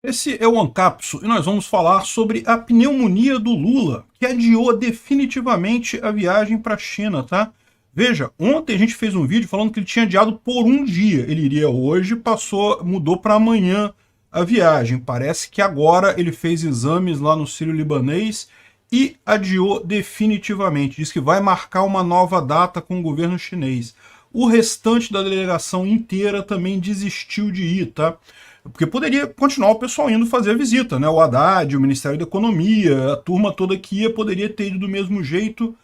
Esse é o Ancapso e nós vamos falar sobre a pneumonia do Lula, que adiou definitivamente a viagem para a China, tá? Veja, ontem a gente fez um vídeo falando que ele tinha adiado por um dia. Ele iria hoje, mudou para amanhã a viagem. Parece que agora ele fez exames lá no Sírio-Libanês e adiou definitivamente. Diz que vai marcar uma nova data com o governo chinês. O restante da delegação inteira também desistiu de ir, tá? Porque poderia continuar o pessoal indo fazer a visita, né? O Haddad, o Ministério da Economia, a turma toda que ia, poderia ter ido do mesmo jeito.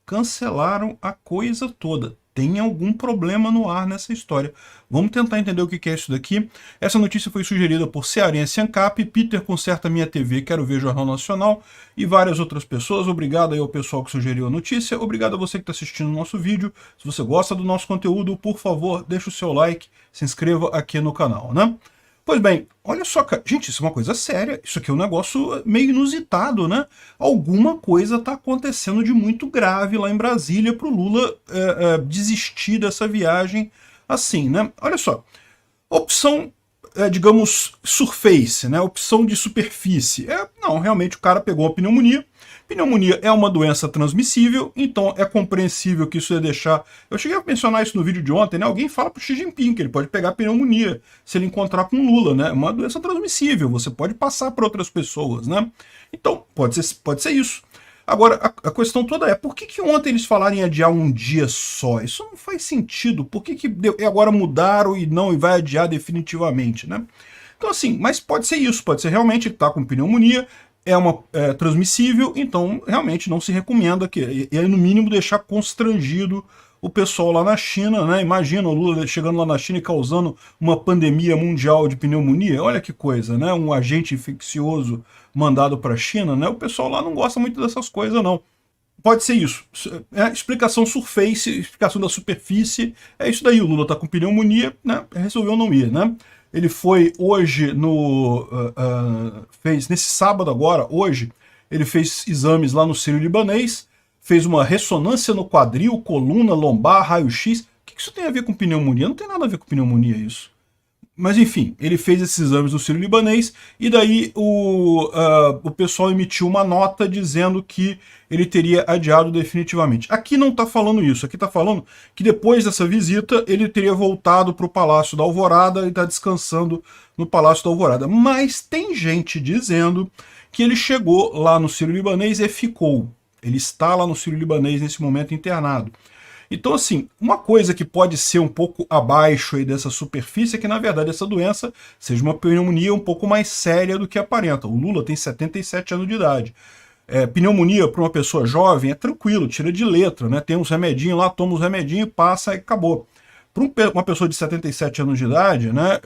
Cancelaram a coisa toda. Tem algum problema no ar nessa história. Vamos tentar entender o que é isso daqui. Essa notícia foi sugerida por Cearense Ancap, Peter Conserta Minha TV, Quero Ver Jornal Nacional e várias outras pessoas. Obrigado aí ao pessoal que sugeriu a notícia. Obrigado a você que está assistindo o nosso vídeo. Se você gosta do nosso conteúdo, por favor, deixa o seu like, se inscreva aqui no canal, né? Pois bem, olha só, gente, isso é uma coisa séria, isso aqui é um negócio meio inusitado, né? Alguma coisa está acontecendo de muito grave lá em Brasília para o Lula desistir dessa viagem assim, né? Olha só, opção, digamos, surface, né? Opção de superfície. Não, realmente o cara pegou a pneumonia. Pneumonia é uma doença transmissível, então é compreensível que isso ia deixar... Eu cheguei a mencionar isso no vídeo de ontem, né? Alguém fala pro Xi Jinping que ele pode pegar pneumonia se ele encontrar com Lula, né? É uma doença transmissível, você pode passar para outras pessoas, né? Então, pode ser isso. Agora, a questão toda é, por que ontem eles falaram em adiar um dia só? Isso não faz sentido. Por que agora mudaram e vai adiar definitivamente, né? Então, assim, mas pode ser isso, pode ser realmente ele tá com pneumonia, é transmissível, então realmente não se recomenda que, no mínimo, deixar constrangido o pessoal lá na China, né? Imagina o Lula chegando lá na China e causando uma pandemia mundial de pneumonia. Olha que coisa, né? Um agente infeccioso mandado para a China, né? O pessoal lá não gosta muito dessas coisas, não. Pode ser isso. Explicação surface, explicação da superfície, é isso daí. O Lula tá com pneumonia, né? Resolveu não ir, né? Ele foi hoje fez nesse sábado agora, hoje, ele fez exames lá no Sírio-Libanês, fez uma ressonância no quadril, coluna, lombar, raio-x. O que isso tem a ver com pneumonia? Não tem nada a ver com pneumonia isso. Mas enfim, ele fez esses exames no Sírio-Libanês e daí o pessoal emitiu uma nota dizendo que ele teria adiado definitivamente. Aqui não está falando isso, aqui está falando que depois dessa visita ele teria voltado para o Palácio da Alvorada e está descansando no Palácio da Alvorada. Mas tem gente dizendo que ele chegou lá no Sírio-Libanês e ficou. Ele está lá no Sírio-Libanês nesse momento internado. Então, assim, uma coisa que pode ser um pouco abaixo aí dessa superfície é que, na verdade, essa doença seja uma pneumonia um pouco mais séria do que aparenta. O Lula tem 77 anos de idade. Pneumonia para uma pessoa jovem é tranquilo, tira de letra, né? Tem uns remedinhos lá, toma os remedinhos, passa e acabou. Para uma pessoa de 77 anos de idade, né?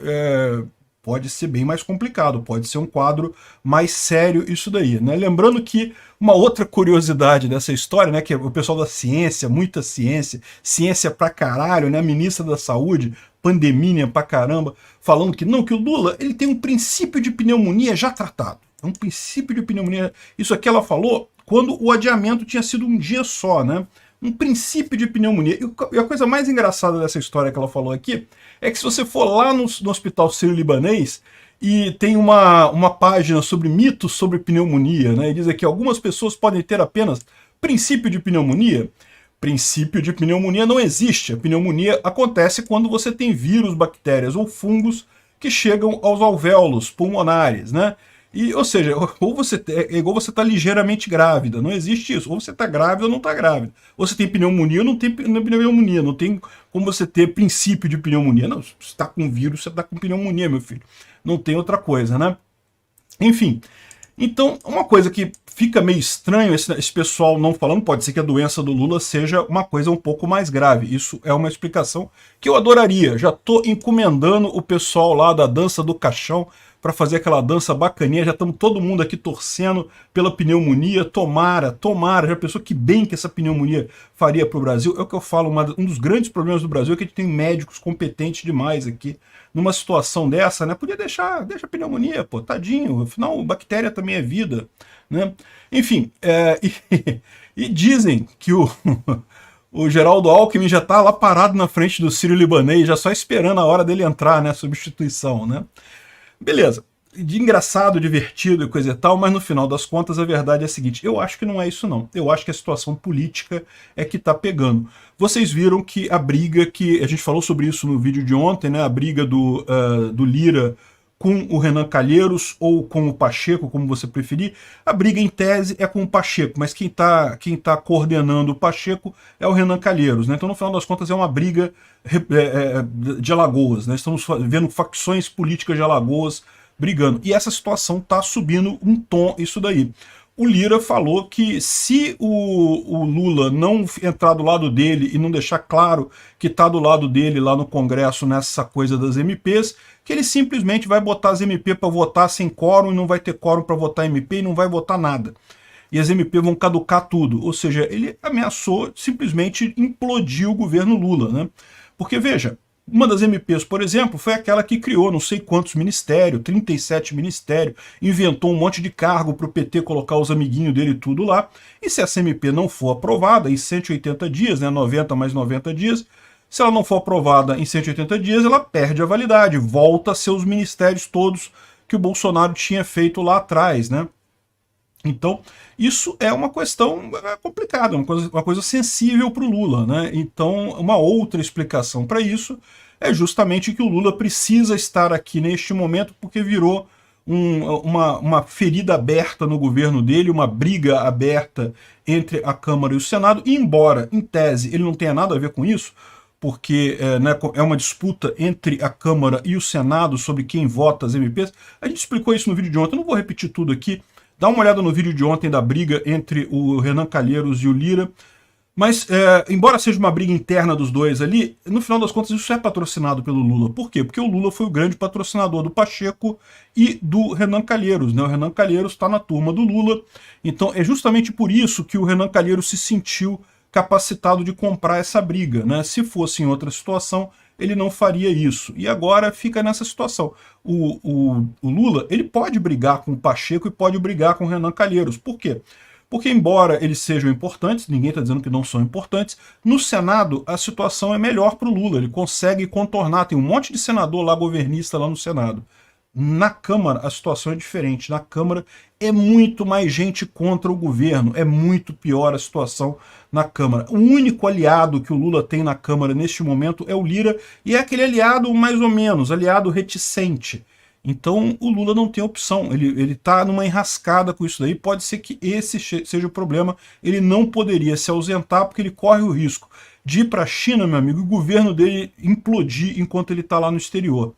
Pode ser bem mais complicado, pode ser um quadro mais sério isso daí, né? Lembrando que uma outra curiosidade dessa história, né, que o pessoal da ciência, muita ciência, ciência pra caralho, né, a ministra da Saúde, pandemia pra caramba, falando que não, que o Lula, ele tem um princípio de pneumonia já tratado. É um princípio de pneumonia. Isso aqui ela falou quando o adiamento tinha sido um dia só, né? Um princípio de pneumonia. E a coisa mais engraçada dessa história que ela falou aqui é que se você for lá no Hospital Sírio-Libanês e tem uma página sobre mitos sobre pneumonia, né? E diz aqui, algumas pessoas podem ter apenas princípio de pneumonia. Princípio de pneumonia não existe. A pneumonia acontece quando você tem vírus, bactérias ou fungos que chegam aos alvéolos pulmonares, né? Ou seja, ou você é igual você tá ligeiramente grávida, não existe isso. Ou você tá grávida ou não tá grávida. Ou você tem pneumonia ou não tem pneumonia. Não tem como você ter princípio de pneumonia. Não, se você tá com vírus, você tá com pneumonia, meu filho. Não tem outra coisa, né? Enfim, então, uma coisa que fica meio estranho esse pessoal não falando, pode ser que a doença do Lula seja uma coisa um pouco mais grave. Isso é uma explicação que eu adoraria. Já tô encomendando o pessoal lá da dança do caixão para fazer aquela dança bacaninha. Já estamos todo mundo aqui torcendo pela pneumonia. Tomara, tomara. Já pensou que bem que essa pneumonia faria para o Brasil? É o que eu falo, um dos grandes problemas do Brasil é que a gente tem médicos competentes demais aqui. Numa situação dessa, né? Podia deixa a pneumonia, pô, tadinho. Afinal, bactéria também é vida, né? Enfim, e dizem que o Geraldo Alckmin já está lá parado na frente do Sírio-Libanês, já só esperando a hora dele entrar, né? Substituição, né? Beleza. de engraçado, divertido e coisa e tal, mas no final das contas a verdade é a seguinte: eu acho que não é isso não. Eu acho que a situação política é que tá pegando. Vocês viram que a briga, que a gente falou sobre isso no vídeo de ontem, né? A briga do Lira com o Renan Calheiros ou com o Pacheco, como você preferir, a briga em tese é com o Pacheco, mas quem tá coordenando o Pacheco é o Renan Calheiros, né? Então no final das contas é uma briga de Alagoas, né? Estamos vendo facções políticas de Alagoas brigando, e essa situação tá subindo um tom isso daí. O Lira falou que se o Lula não entrar do lado dele e não deixar claro que está do lado dele lá no Congresso nessa coisa das MPs, que ele simplesmente vai botar as MP para votar sem quórum e não vai ter quórum para votar MP e não vai votar nada. E as MP vão caducar tudo. Ou seja, ele ameaçou simplesmente implodir o governo Lula, né? Porque, veja, uma das MPs, por exemplo, foi aquela que criou não sei quantos ministérios, 37 ministérios, inventou um monte de cargo para o PT colocar os amiguinhos dele tudo lá. E se essa MP não for aprovada em 180 dias, né, 90 mais 90 dias, se ela não for aprovada em 180 dias, ela perde a validade, volta a ser os ministérios todos que o Bolsonaro tinha feito lá atrás, né? Então, isso é uma questão complicada, uma coisa sensível para o Lula, né? Então, uma outra explicação para isso é justamente que o Lula precisa estar aqui neste momento porque virou uma ferida aberta no governo dele, uma briga aberta entre a Câmara e o Senado, e embora, em tese, ele não tenha nada a ver com isso, porque é uma disputa entre a Câmara e o Senado sobre quem vota as MPs, a gente explicou isso no vídeo de ontem, eu não vou repetir tudo aqui. Dá uma olhada no vídeo de ontem da briga entre o Renan Calheiros e o Lira. Mas, embora seja uma briga interna dos dois ali, no final das contas isso é patrocinado pelo Lula. Por quê? Porque o Lula foi o grande patrocinador do Pacheco e do Renan Calheiros, né? O Renan Calheiros está na turma do Lula. Então é justamente por isso que o Renan Calheiros se sentiu capacitado de comprar essa briga, né? Se fosse em outra situação, ele não faria isso. E agora fica nessa situação. O Lula, ele pode brigar com o Pacheco e pode brigar com o Renan Calheiros. Por quê? Porque embora eles sejam importantes, ninguém está dizendo que não são importantes, no Senado a situação é melhor para o Lula, ele consegue contornar, tem um monte de senador lá governista lá no Senado. Na Câmara a situação é diferente, na Câmara é muito mais gente contra o governo, é muito pior a situação na Câmara. O único aliado que o Lula tem na Câmara neste momento é o Lira, e é aquele aliado mais ou menos, aliado reticente. Então o Lula não tem opção, ele está numa enrascada com isso daí, pode ser que esse seja o problema, ele não poderia se ausentar porque ele corre o risco de ir para a China, meu amigo, e o governo dele implodir enquanto ele está lá no exterior.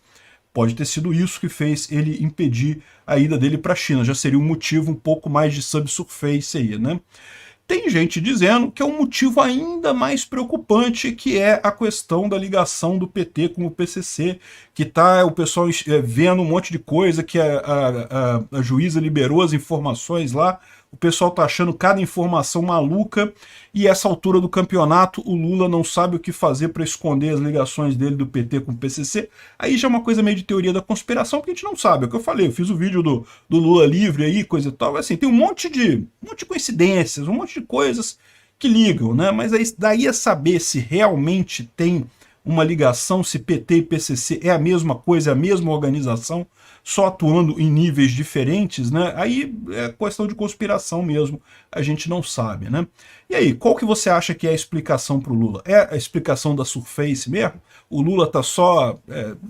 Pode ter sido isso que fez ele impedir a ida dele para a China, já seria um motivo um pouco mais de subsurface aí, né? Tem gente dizendo que é um motivo ainda mais preocupante, que é a questão da ligação do PT com o PCC, que tá o pessoal vendo um monte de coisa, que a juíza liberou as informações lá, o pessoal tá achando cada informação maluca, e essa altura do campeonato o Lula não sabe o que fazer para esconder as ligações dele do PT com o PCC. Aí já é uma coisa meio de teoria da conspiração, que a gente não sabe, é o que eu falei, eu fiz o vídeo do Lula livre aí, coisa e tal, assim, tem um monte de coincidências, um monte de coisas que ligam, né? Mas aí, daí a saber se realmente tem uma ligação, se PT e PCC é a mesma coisa, é a mesma organização, só atuando em níveis diferentes, né? Aí é questão de conspiração mesmo, a gente não sabe, né? E aí, qual que você acha que é a explicação para o Lula? É a explicação da surface mesmo? O Lula tá só...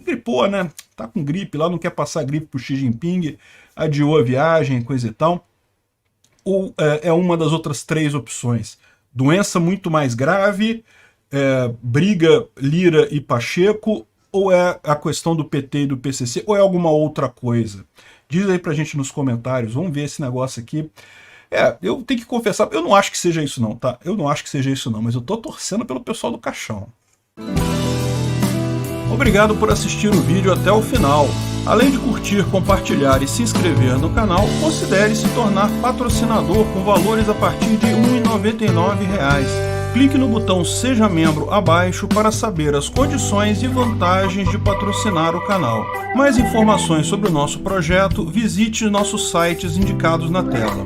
gripou, né? Tá com gripe lá, não quer passar gripe pro Xi Jinping, adiou a viagem, coisa e tal. Ou é uma das outras três opções? Doença muito mais grave, briga Lira e Pacheco, ou é a questão do PT e do PCC, ou é alguma outra coisa? Diz aí pra gente nos comentários, vamos ver esse negócio aqui. Eu tenho que confessar, eu não acho que seja isso não, tá? Eu não acho que seja isso não, mas eu tô torcendo pelo pessoal do caixão. Obrigado por assistir o vídeo até o final. Além de curtir, compartilhar e se inscrever no canal, considere se tornar patrocinador com valores a partir de R$ 1,99. Clique no botão Seja Membro abaixo para saber as condições e vantagens de patrocinar o canal. Mais informações sobre o nosso projeto, visite nossos sites indicados na tela.